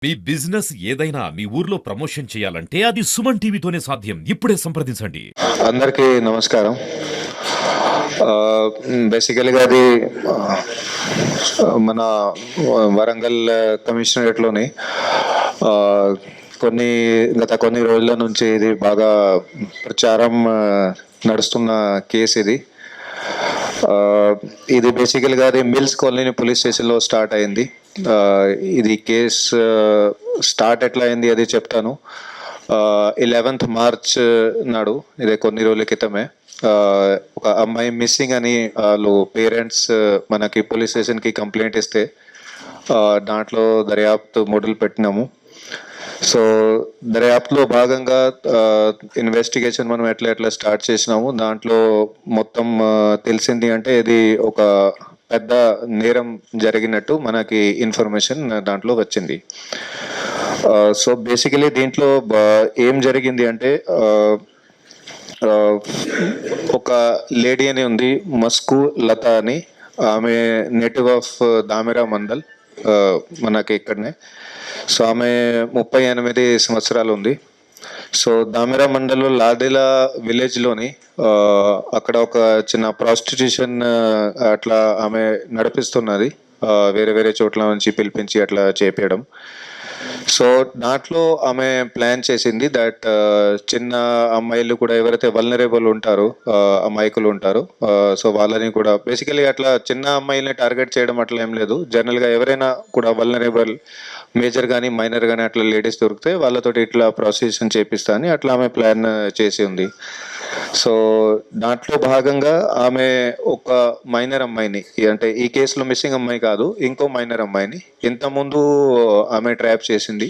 మీ business ఏదైనా మీ ఊర్లో promotion చేయాలంటే అది సుమన్ టీవీతోనే సాధ్యం. ఇప్పుడే సంప్రదించండి. అందరికీ నమస్కారం. బేసికల్గా అది మన వరంగల్ కమిషనరేట్లోని కొన్ని కొన్ని రోజుల నుంచి ఇది బాగా ప్రచారం నడుస్తున్న కేసు ఇది. ఇది బేసికల్గా అది మిల్స్ కాలనీ పోలీస్ స్టేషన్లో స్టార్ట్ అయింది. ఇది కేసు స్టార్ట్ ఎట్లా అయింది అది చెప్తాను. 11th మార్చ్ నాడు, ఇదే కొన్ని రోజుల క్రితమే, ఒక అమ్మాయి మిస్సింగ్ అని వాళ్ళు పేరెంట్స్ మనకి పోలీస్ స్టేషన్కి కంప్లైంట్ ఇస్తే దాంట్లో దర్యాప్తు మొదలు పెట్టినాము. సో దర్యాప్తులో భాగంగా ఇన్వెస్టిగేషన్ మనం ఎట్లా స్టార్ట్ చేసినాము. దాంట్లో మొత్తం తెలిసింది అంటే ఇది ఒక పెద్ద నేరం జరిగినట్టు మనకి ఇన్ఫర్మేషన్ దాంట్లో వచ్చింది. సో బేసికలీ దీంట్లో ఏం జరిగింది అంటే ఒక లేడీ అని ఉంది, మస్కు లత అని. ఆమె నేటివ్ ఆఫ్ దామిరా మండల్, మనకి ఇక్కడనే. సో ఆమె 38 సంవత్సరాలు ఉంది. సో దామిరా మండల్లో లాడేలా విలేజ్లోని అక్కడ ఒక చిన్న ప్రాస్టిట్యూషన్ అట్లా ఆమె నడిపిస్తున్నది, వేరే వేరే చోట్ల నుంచి పిలిపించి అట్లా చేపేయడం. సో దాంట్లో ఆమె ప్లాన్ చేసింది దట్ చిన్న అమ్మాయిలు కూడా ఎవరైతే వల్నరేబుల్ ఉంటారో, అమాయకులు ఉంటారో, సో వాళ్ళని కూడా బేసికలీ అట్లా చిన్న అమ్మాయిల్ని టార్గెట్ చేయడం అట్లా ఏం లేదు. జనరల్గా ఎవరైనా కూడా వల్నరేబుల్, మేజర్ కానీ మైనర్ కానీ అట్లా లేడీస్ దొరికితే వాళ్ళతోటి ఇట్లా ప్రాసిక్యూషన్ చేపిస్తా అని అట్లా ఆమె ప్లాన్ చేసి ఉంది. సో దాంట్లో భాగంగా ఆమె ఒక మైనర్ అమ్మాయిని, అంటే ఈ కేసులో మిస్సింగ్ అమ్మాయి కాదు, ఇంకో మైనర్ అమ్మాయిని ఇంతకుముందు ఆమె ట్రాప్ చేసింది.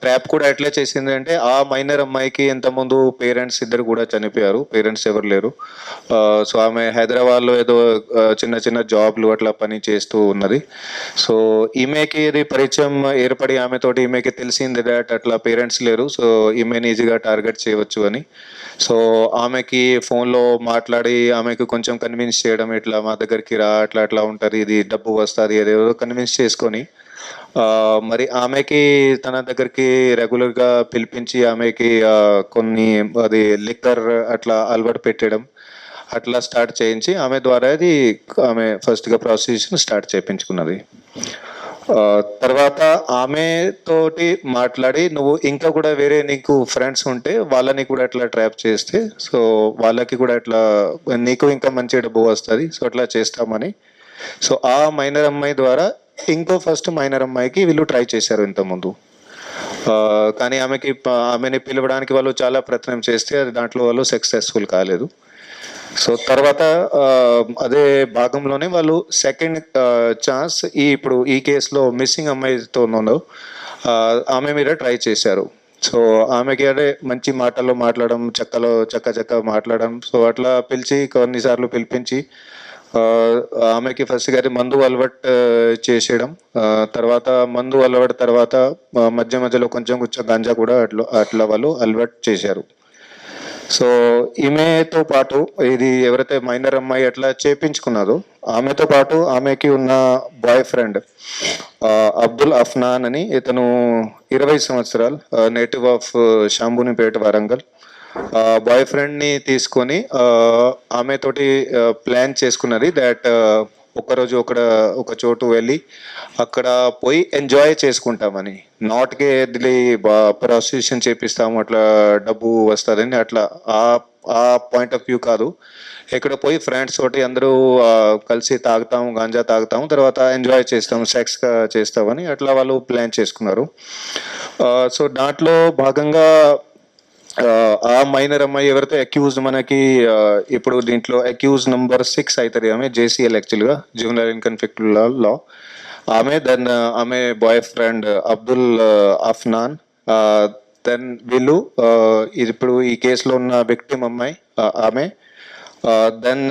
ట్రాప్ కూడా ఎట్లా చేసింది అంటే ఆ మైనర్ అమ్మాయికి ఇంతకుముందు పేరెంట్స్ ఇద్దరు కూడా చనిపోయారు, పేరెంట్స్ ఎవరు లేరు. సో ఆమె హైదరాబాద్లో ఏదో చిన్న చిన్న జాబ్లు అట్లా పని చేస్తూ ఉన్నది. సో ఈమెకి ఇది పరిచయం ఏర్పడి ఆమెతోటి ఈమెకి తెలిసింది దాట్ అట్లా పేరెంట్స్ లేరు, సో ఈమెని ఈజీగా టార్గెట్ చేయవచ్చు అని. సో ఆమెకి ఫోన్లో మాట్లాడి ఆమెకు కొంచెం కన్విన్స్ చేయడం, ఇట్లా మా దగ్గరికి రా, అట్లా అట్లా ఉంటుంది, ఇది డబ్బు వస్తుంది, అదేదో కన్విన్స్ చేసుకొని మరి ఆమెకి తన దగ్గరికి రెగ్యులర్గా పిలిపించి ఆమెకి కొన్ని అది లిక్కర్ అట్లా అలవాటు పెట్టడం అట్లా స్టార్ట్ చేయించి ఆమె ద్వారా అది ఆమె ఫస్ట్గా ప్రాసిక్యూషన్ స్టార్ట్ చేయించుకున్నది. తర్వాత ఆమె తోటి మాట్లాడి నువ్వు ఇంకా కూడా వేరే నీకు ఫ్రెండ్స్ ఉంటే వాళ్ళని కూడా అట్లా ట్రాప్ చేస్తే, సో వాళ్ళకి కూడా అట్లా నీకు ఇంకా మంచి డబ్బు వస్తుంది, సో అట్లా చేస్తామని. సో ఆ మైనర్ అమ్మాయి ద్వారా ఇంకో ఫస్ట్ మైనర్ అమ్మాయికి వీళ్ళు ట్రై చేశారు ఇంతకుముందు. కానీ ఆమెని పిలవడానికి వాళ్ళు చాలా ప్రయత్నం చేస్తే అది దాంట్లో వాళ్ళు సక్సెస్ఫుల్ కాలేదు. సో తర్వాత అదే భాగంలోనే వాళ్ళు సెకండ్ ఛాన్స్ ఇప్పుడు ఈ కేసులో మిస్సింగ్ అమ్మాయితో ఆమె మీద ట్రై చేశారు. సో ఆమెకి అదే మంచి మాటల్లో మాట్లాడడం, చక్క మాట్లాడడం, సో అట్లా పిలిచి కొన్నిసార్లు పిలిపించి ఆమెకి ఫస్ట్ గారి మందు అలవాటు చేసేయడం, తర్వాత మందు అలవాటు తర్వాత మధ్యలో కొంచెం గాంజా కూడా అట్లా వాళ్ళు అలవాటు చేశారు. సో ఈమెతో పాటు ఇది ఎవరైతే మైనర్ అమ్మాయి అట్లా చేపించుకున్నదో ఆమెతో పాటు ఆమెకి ఉన్న బాయ్ ఫ్రెండ్ అబ్దుల్ అఫ్నాన్ అని, ఇతను 20 సంవత్సరాలు, నేటివ్ ఆఫ్ శాంబునిపేట వరంగల్. బాయ్ ఫ్రెండ్ని తీసుకొని ఆమెతోటి ప్లాన్ చేసుకున్నది దాట్ ఒకరోజు ఒక చోటు వెళ్ళి అక్కడ పోయి ఎంజాయ్ చేసుకుంటామని, నాట్కే దిలి ప్రాసిక్యూషన్ చేపిస్తాము, అట్లా డబ్బు వస్తుందని అట్లా ఆ పాయింట్ ఆఫ్ వ్యూ కాదు. ఎక్కడ పోయి ఫ్రెండ్స్ తోటి అందరూ కలిసి తాగుతాము, గాంజా తాగుతాము, తర్వాత ఎంజాయ్ చేస్తాము, సెక్స్గా చేస్తామని అట్లా వాళ్ళు ప్లాన్ చేసుకున్నారు. సో దాంట్లో భాగంగా ఆ మైనర్ అమ్మాయి ఎవరైతే అక్యూజ్ మనకి ఇప్పుడు దీంట్లో అక్యూజ్ నంబర్ 6 అవుతుంది. ఆమె JCL, యాక్చువల్గా జువెనైల్ ఇన్ కాన్ఫ్లిక్ట్ లా. ఆమె boyfriend Abdul Afnan. Then వీళ్ళు ఇప్పుడు ఈ కేసులో ఉన్న విక్టిమ్ అమ్మాయి ఆమె. దెన్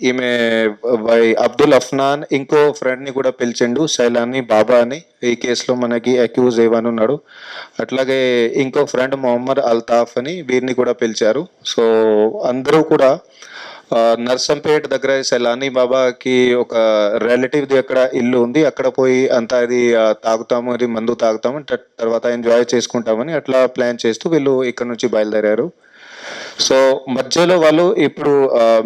ఈమె అబ్దుల్ అఫ్నాన్ ఇంకో ఫ్రెండ్ని కూడా పిలిచిండు, శైలాని బాబా అని. ఈ కేసులో మనకి అక్యూజ్ ఏవని ఉన్నాడు. అట్లాగే ఇంకో ఫ్రెండ్ మొహమ్మద్ అల్తాఫ్ అని, వీరిని కూడా పిలిచారు. సో అందరూ కూడా నర్సంపేట్ దగ్గర సైలానీ బాబాకి ఒక రిలేటివ్ది అక్కడ ఇల్లు ఉంది, అక్కడ పోయి అంతా అది తాగుతాము, అది మందు తాగుతాము, తర్వాత ఎంజాయ్ చేసుకుంటామని అట్లా ప్లాన్ చేస్తూ వీళ్ళు ఇక్కడ నుంచి బయలుదేరారు. సో మధ్యలో వాళ్ళు ఇప్పుడు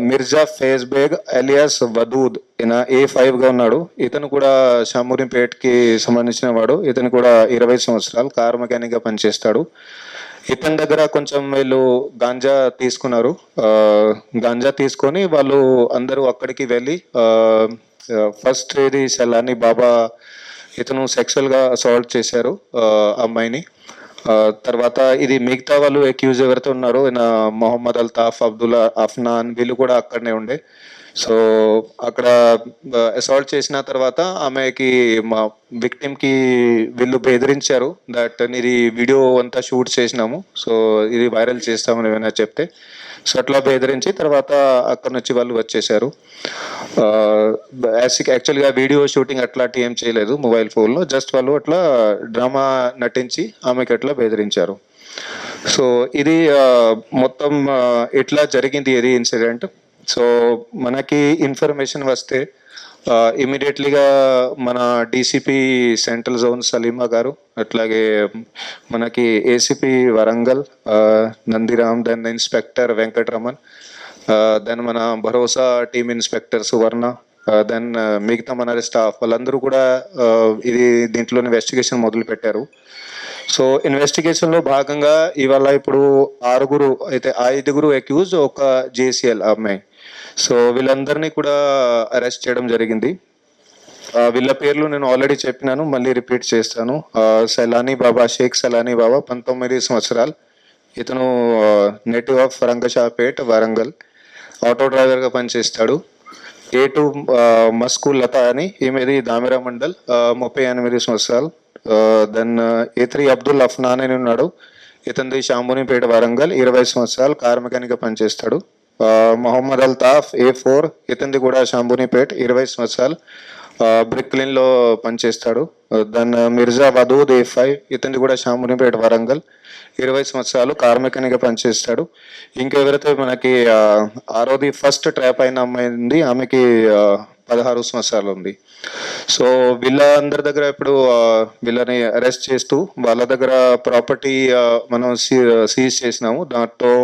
మిర్జా ఫేజ్ బేగ్ అలియాస్ వదూద్ ఈయన A5గా ఉన్నాడు. ఇతను కూడా షామూరింపేట్కి సంబంధించిన వాడు. ఇతను కూడా 20 సంవత్సరాలు కార్ మెకానిక్గా పనిచేస్తాడు. ఇతని దగ్గర కొంచెం వీళ్ళు గాంజా తీసుకున్నారు. గాంజా తీసుకొని వాళ్ళు అందరూ అక్కడికి వెళ్ళి ఫస్ట్ ఇది సలానీ బాబా ఇతను సెక్సువల్గా అసాల్ట్ చేశారు అమ్మాయిని. తర్వాత ఇది మిగతా వాళ్ళు అక్యూజ్ ఎవరైతే ఉన్నారో ఈయన మొహమ్మద్ అల్తాఫ్, అబ్దుల్లా, అఫ్నాన్ వీళ్ళు కూడా అక్కడనే ఉండే. సో అక్కడ అసాల్ట్ చేసిన తర్వాత ఆమెకి మా విక్టిమ్కి వీళ్ళు బెదిరించారు దట్ ఇది వీడియో అంతా షూట్ చేసినాము, సో ఇది వైరల్ చేస్తామని ఏమైనా చెప్తే. సో అట్లా బెదిరించి తర్వాత అక్కడ నుంచి వాళ్ళు వచ్చేసారు. యాక్చువల్గా వీడియో షూటింగ్ అట్లాంటి ఏం చేయలేదు మొబైల్ ఫోన్లో, జస్ట్ వాళ్ళు అట్లా డ్రామా నటించి ఆమెకి అట్లా బెదిరించారు. సో ఇది మొత్తం ఇట్లా జరిగింది ఇది ఇన్సిడెంట్. సో మనకి ఇన్ఫర్మేషన్ వస్తే ఇమీడియట్లీగా మన డీసీపీ సెంట్రల్ జోన్ సలీమా గారు, అట్లాగే మనకి ACP Warangal Nandiram, then inspector Venkataraman, then మన భరోసా టీమ్ ఇన్స్పెక్టర్ సువర్ణ, దెన్ మిగతా మన స్టాఫ్ వాళ్ళందరూ కూడా ఇది దీంట్లో ఇన్వెస్టిగేషన్ మొదలు పెట్టారు. సో ఇన్వెస్టిగేషన్లో భాగంగా ఇవాళ ఇప్పుడు 6 అయితే 5 అక్యూజ్, ఒక JCL అమ్మాయి. సో వీళ్ళందరినీ కూడా అరెస్ట్ చేయడం జరిగింది. వీళ్ళ పేర్లు నేను ఆల్రెడీ చెప్పినాను, మళ్ళీ రిపీట్ చేస్తాను. సైలానీ బాబా, షేక్ సైలానీ బాబా 19 సంవత్సరాలు. ఇతను నేటివ్ ఆఫ్ రంగషాపేట్ వరంగల్, ఆటో డ్రైవర్గా పనిచేస్తాడు. A2 మస్కు లత అని, ఈమెది దామిరా మండల్, 38 సంవత్సరాలు. దెన్ A3 అబ్దుల్ అఫ్నాన్ అని ఉన్నాడు, ఇతనిది షాంబూనిపేట వరంగల్, 20 సంవత్సరాలు, కార్ మెకానిక్గా పనిచేస్తాడు. మొహమ్మద్ అల్తాఫ్ A4, ఇతనిది కూడా షాంబూనిపేట్, 20 సంవత్సరాలు, బ్రిక్లిన్లో పనిచేస్తాడు. దెన్ మిర్జా వదూద్ A5, ఇతనిది కూడా షాంబూనిపేట వరంగల్, 20 సంవత్సరాలు, కార్ మెకానిక్గా పనిచేస్తాడు. ఇంకా ఎవరైతే మనకి 6ది ఫస్ట్ ట్రాప్ అయిన అమ్మాయి ఉంది, ఆమెకి 16 సంవత్సరాలు ఉంది. సో వీళ్ళందరి దగ్గర ఇప్పుడు వీళ్ళని అరెస్ట్ చేస్తూ వాళ్ళ దగ్గర ప్రాపర్టీ మనం సీజ్ చేసినాము. దాంట్లో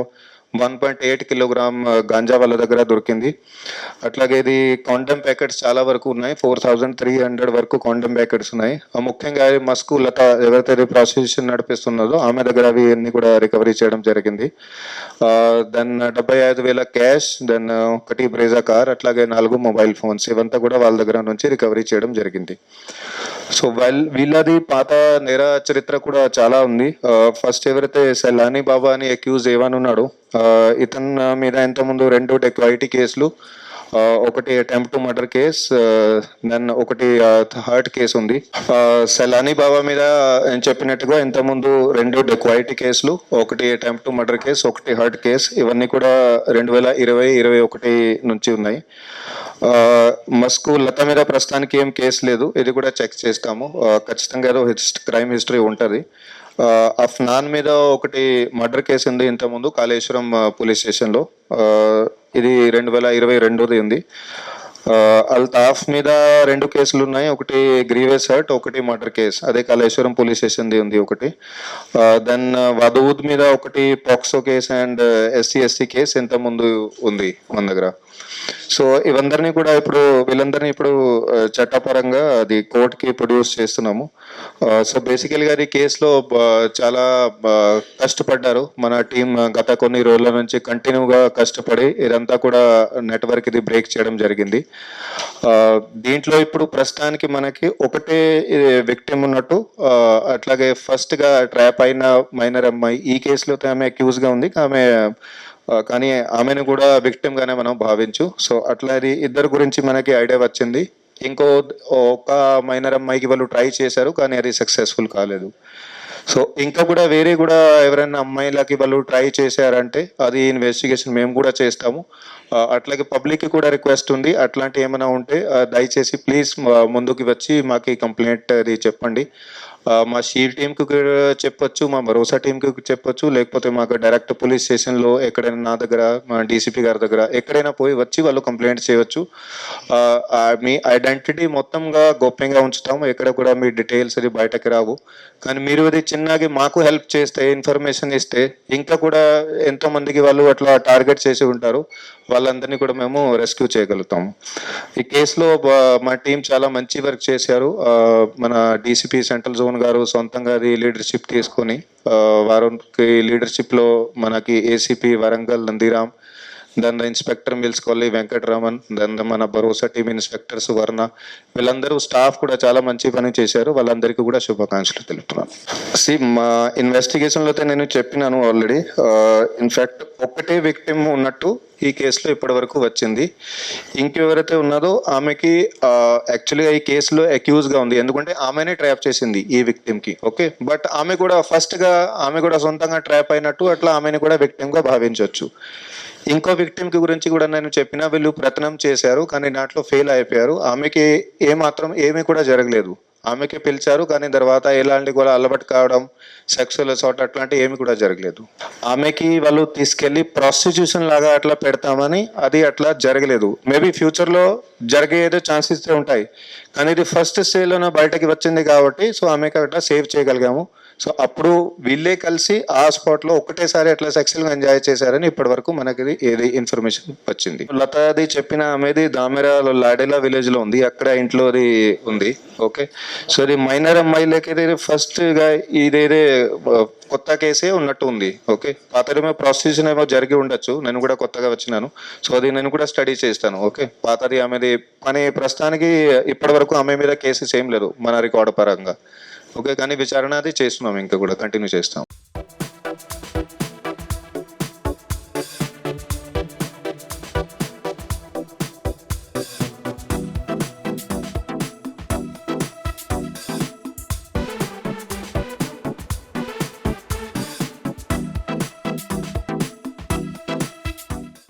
1.8 కిలోగ్రామ్ గాంజా వాళ్ళ దగ్గర దొరికింది. అట్లాగే ఇది కాండమ్ ప్యాకెట్స్ చాలా వరకు ఉన్నాయి, 4300 వరకు కాండమ్ ప్యాకెట్స్ ఉన్నాయి. ముఖ్యంగా మస్కు లత ఎవరైతే ప్రాసిక్యూషన్ నడిపిస్తున్నదో ఆమె దగ్గర అవి అన్ని కూడా రికవరీ చేయడం జరిగింది. దెన్ 75,000 క్యాష్, దెన్ ఒకటి బ్రేజా కార్, అట్లాగే 4 మొబైల్ ఫోన్స్, ఇవంతా కూడా వాళ్ళ దగ్గర నుంచి రికవరీ చేయడం జరిగింది. సో వీళ్ళది పాత నేర చరిత్ర కూడా చాలా ఉంది. ఫస్ట్ ఎవరైతే సైలానీ బాబా అని అక్యూజ్ ఏవన్ ఉన్నాడు, ఇతని మీద ఇంతకుముందు 2 డెకాయిటీ కేసులు, ఒకటి attempt to murder case, then ఒకటి హర్ట్ కేసు ఉంది. సైలానీ బాబా మీద నేను చెప్పినట్టుగా ఇంతకుముందు 2 డెకాయిటీ కేసులు, ఒకటి అటెంప్ట్ టు మర్డర్ కేసు, ఒకటి హర్ట్ కేసు, ఇవన్నీ కూడా 2020-21 నుంచి ఉన్నాయి. మస్కు లత మీద ప్రస్తుతానికి ఏం కేసు లేదు, ఇది కూడా చెక్ చేస్తాము. ఖచ్చితంగా ఏదో క్రైమ్ హిస్టరీ ఉంటుంది. అఫ్నాన్ మీద ఒకటి మర్డర్ కేసు ఉంది ఇంతకుముందు కాళేశ్వరం పోలీస్ స్టేషన్లో, ఇది 2022ది ఉంది. అల్తాఫ్ మీద 2 కేసులు ఉన్నాయి, ఒకటి గ్రీవెస్ హర్ట్, ఒకటి మర్డర్ కేసు, అదే కాళేశ్వరం పోలీస్ స్టేషన్ది ఉంది ఒకటి. దెన్ వదూద్ మీద ఒకటి POCSO case and SC/ST case ఇంతకుముందు ఉంది మన దగ్గర. సో ఇవందరినీ కూడా వీళ్ళందరినీ ఇప్పుడు చట్టపరంగా అది కోర్టుకి ప్రొడ్యూస్ చేస్తున్నాము. సో బేసికల్గా ఈ కేసులో చాలా కష్టపడ్డారు మన టీం, గత కొన్ని రోజుల నుంచి కంటిన్యూగా కష్టపడి ఇదంతా కూడా నెట్వర్క్ ఇది బ్రేక్ చేయడం జరిగింది. దీంట్లో ఇప్పుడు ప్రస్తుతానికి మనకి ఒకటే విక్టిమ్ ఉన్నట్టు, అట్లాగే ఫస్ట్గా ట్రాప్ అయిన మైనర్ అమ్మాయి ఈ కేసులో ఆమె అక్యూజ్గా ఉంది, కానీ ఆమెను కూడా విక్టిమ్ గానే మనం భావించు. సో అట్లా అది ఇద్దరు గురించి మనకి ఐడియా వచ్చింది. ఒక మైనర్ అమ్మాయికి వాళ్ళు ట్రై చేశారు, కానీ అది సక్సెస్ఫుల్ కాలేదు. సో ఇంకా కూడా వేరే కూడా ఎవరైనా అమ్మాయిలకి వాళ్ళు ట్రై చేశారంటే అది ఇన్వెస్టిగేషన్ మేము కూడా చేస్తాము. అట్లాగే పబ్లిక్కి కూడా రిక్వెస్ట్ ఉంది, అట్లాంటి ఏమైనా ఉంటే దయచేసి ప్లీజ్ ముందుకు వచ్చి మాకు కంప్లైంట్ అది చెప్పండి. మా షీల్ టీంకి చెప్పొచ్చు, మా భరోసా టీంకి చెప్పొచ్చు, లేకపోతే మాకు డైరెక్ట్ పోలీస్ స్టేషన్లో ఎక్కడైనా నా దగ్గర, మా డీసీపీ గారి దగ్గర ఎక్కడైనా పోయి వచ్చి వాళ్ళు కంప్లైంట్ చేయవచ్చు. మీ ఐడెంటిటీ మొత్తంగా గోప్యంగా ఉంచుతాము, ఎక్కడ కూడా మీ డీటెయిల్స్ అది బయటకి రావు. కానీ మీరు అది చిన్నగా మాకు హెల్ప్ చేస్తే, ఇన్ఫర్మేషన్ ఇస్తే, ఇంకా కూడా ఎంతో మందికి వాళ్ళు అట్లా టార్గెట్ చేసి ఉంటారు, వాళ్ళందరినీ కూడా మేము రెస్క్యూ చేయగలుగుతాము. ఈ కేసులో మా టీం చాలా మంచి వర్క్ చేశారు. మన డీసీపీ సెంట్రల్ జోన్ గారు సొంతంగా అది లీడర్షిప్ తీసుకొని వారికి లీడర్షిప్లో మనకి ఏసీపీ వరంగల్ నందిరామ్, దాని ఇన్స్పెక్టర్ మిల్స్ కొల్లి వెంకటరామన్, దాని మన భరోసా టీం ఇన్స్పెక్టర్ సువర్ణ, వీళ్ళందరూ స్టాఫ్ కూడా చాలా మంచి పని చేశారు. వాళ్ళందరికీ కూడా శుభాకాంక్షలు తెలుపుతున్నాను. మా ఇన్వెస్టిగేషన్లో అయితే నేను చెప్పినాను ఆల్రెడీ. ఇన్ఫ్యాక్ట్ ఒకటే విక్టిమ్ ఉన్నట్టు ఈ కేసులో ఇప్పటి వరకు వచ్చింది. ఇంకెవరైతే ఉన్నదో ఆమెకి యాక్చువల్గా ఈ కేసులో అక్యూజ్గా ఉంది, ఎందుకంటే ఆమెనే ట్రాప్ చేసింది ఈ విక్టిమ్కి. ఓకే, బట్ ఆమె కూడా ఫస్ట్గా ఆమె కూడా సొంతంగా ట్రాప్ అయినట్టు అట్లా ఆమెను కూడా విక్టిమ్గా భావించవచ్చు. ఇంకో విక్టిమ్కి గురించి కూడా నేను చెప్పిన, వీళ్ళు ప్రయత్నం చేశారు కానీ దాంట్లో ఫెయిల్ అయిపోయారు. ఆమెకి ఏమీ కూడా జరగలేదు. ఆమెకి పిలిచారు కానీ తర్వాత ఎలాంటి కూడా అలవాటు కావడం, సెక్సువల్ అసాల్ట్ అట్లాంటి ఏమి కూడా జరగలేదు. ఆమెకి వాళ్ళు తీసుకెళ్లి ప్రాస్టిట్యూషన్ లాగా అట్లా పెడతామని అది అట్లా జరగలేదు. మేబీ ఫ్యూచర్లో జరిగేదో ఛాన్సెస్ ఉంటాయి, కానీ ఇది ఫస్ట్ స్టేజ్లోనే బయటకి వచ్చింది కాబట్టి సో ఆమెకి అట్లా సేవ్ చేయగలిగాము. సో అప్పుడు వీళ్ళే కలిసి ఆ స్పాట్లో ఒకటేసారి అట్లా సెక్సువల్గా ఎంజాయ్ చేశారని ఇప్పటి వరకు మనకి ఏది ఇన్ఫర్మేషన్ వచ్చింది. లతాది చెప్పిన ఆమెది దామెరా లాడేలా విలేజ్లో ఉంది, అక్కడ ఇంట్లో అది ఉంది. ఓకే, సో ఇది మైనర్ అమ్మాయిలకి ఫస్ట్గా ఇదేదే కొత్త కేసే ఉన్నట్టు ఉంది. ఓకే, పాతది ప్రాస్టిట్యూషన్ ఏమో జరిగి ఉండొచ్చు, నేను కూడా కొత్తగా వచ్చినాను, సో అది నేను కూడా స్టడీ చేస్తాను. ఓకే, పాతది ఆమెది, కానీ ప్రస్తుతానికి ఇప్పటి వరకు ఆమె మీద కేసెస్ ఏం లేదు మన రికార్డు పరంగా. ఓకే, కానీ విచారణ అది చేస్తున్నాం, ఇంకా కూడా కంటిన్యూ చేస్తాం.